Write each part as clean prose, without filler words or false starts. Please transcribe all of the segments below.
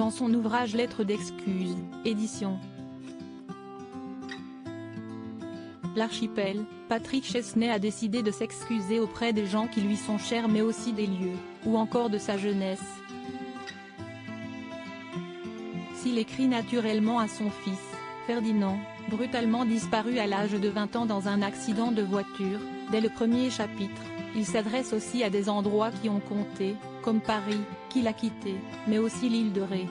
dans son ouvrage Lettres d'excuses, édition L'Archipel, Patrick Chesney a décidé de s'excuser auprès des gens qui lui sont chers mais aussi des lieux, ou encore de sa jeunesse. S'il écrit naturellement à son fils, Ferdinand, brutalement disparu à l'âge de 20 ans dans un accident de voiture, dès le premier chapitre, il s'adresse aussi à des endroits qui ont compté, comme Paris, qu'il a quitté, mais aussi l'île de Ré.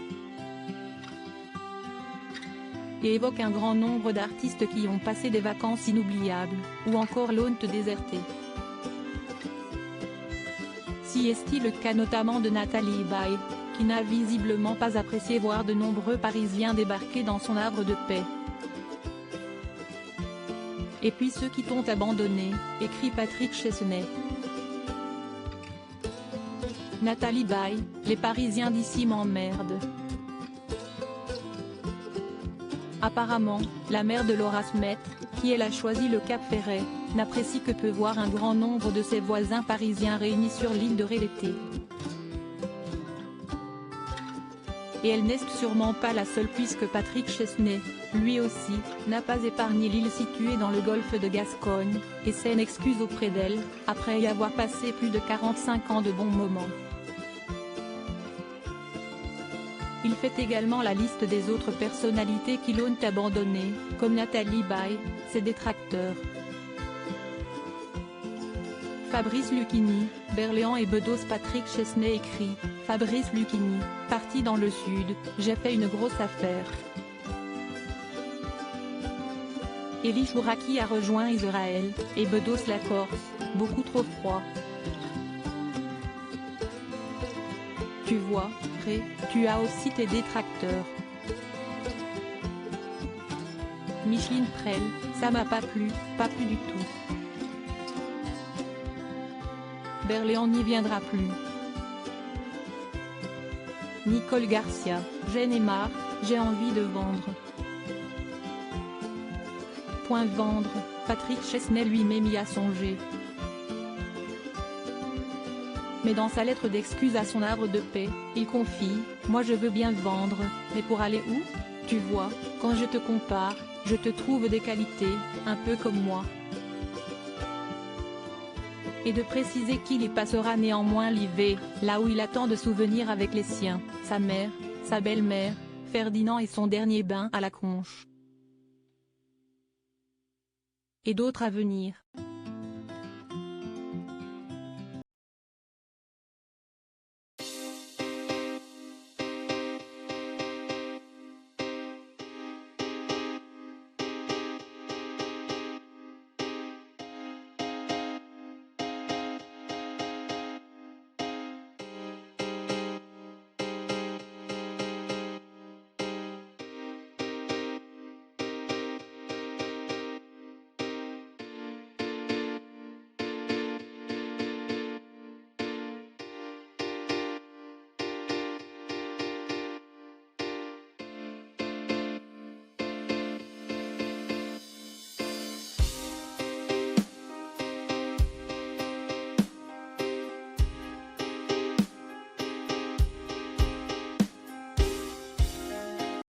Et évoque un grand nombre d'artistes qui ont passé des vacances inoubliables, ou encore l'Aune déserté. Si est-il le cas notamment de Nathalie Baye, qui n'a visiblement pas apprécié voir de nombreux Parisiens débarquer dans son havre de paix. Et puis ceux qui t'ont abandonné, écrit Patrick Chesney. Nathalie Baye, les Parisiens d'ici m'emmerdent. Apparemment, la mère de Laura Smet, qui elle a choisi le Cap Ferret, n'apprécie que peu voir un grand nombre de ses voisins parisiens réunis sur l'île de Ré l'été. Et elle n'est sûrement pas la seule puisque Patrick Chesney, lui aussi, n'a pas épargné l'île située dans le golfe de Gascogne, et c'est une excuse auprès d'elle, après y avoir passé plus de 45 ans de bons moments. Il fait également la liste des autres personnalités qui l'ont abandonné, comme Nathalie Baye, ses détracteurs. Fabrice Lucchini, Berléand et Bedos. Patrick Chesney écrit, Fabrice Lucchini, parti dans le sud, j'ai fait une grosse affaire. Elie Chouraki a rejoint Israël, et Bedos la Corse, beaucoup trop froid. Tu vois, Ré, tu as aussi tes détracteurs. Micheline Prel, ça m'a pas plu du tout. Berléand n'y viendra plus. Nicole Garcia, j'en ai marre, j'ai envie de vendre. Point vendre, Patrick Chesney lui-même y a songé. Mais dans sa lettre d'excuse à son havre de paix, il confie, moi je veux bien vendre, mais pour aller où? Tu vois, quand je te compare, je te trouve des qualités, un peu comme moi. Et de préciser qu'il y passera néanmoins l'hiver, là où il attend de souvenirs avec les siens, sa mère, sa belle-mère, Ferdinand et son dernier bain à la Conche. Et d'autres à venir.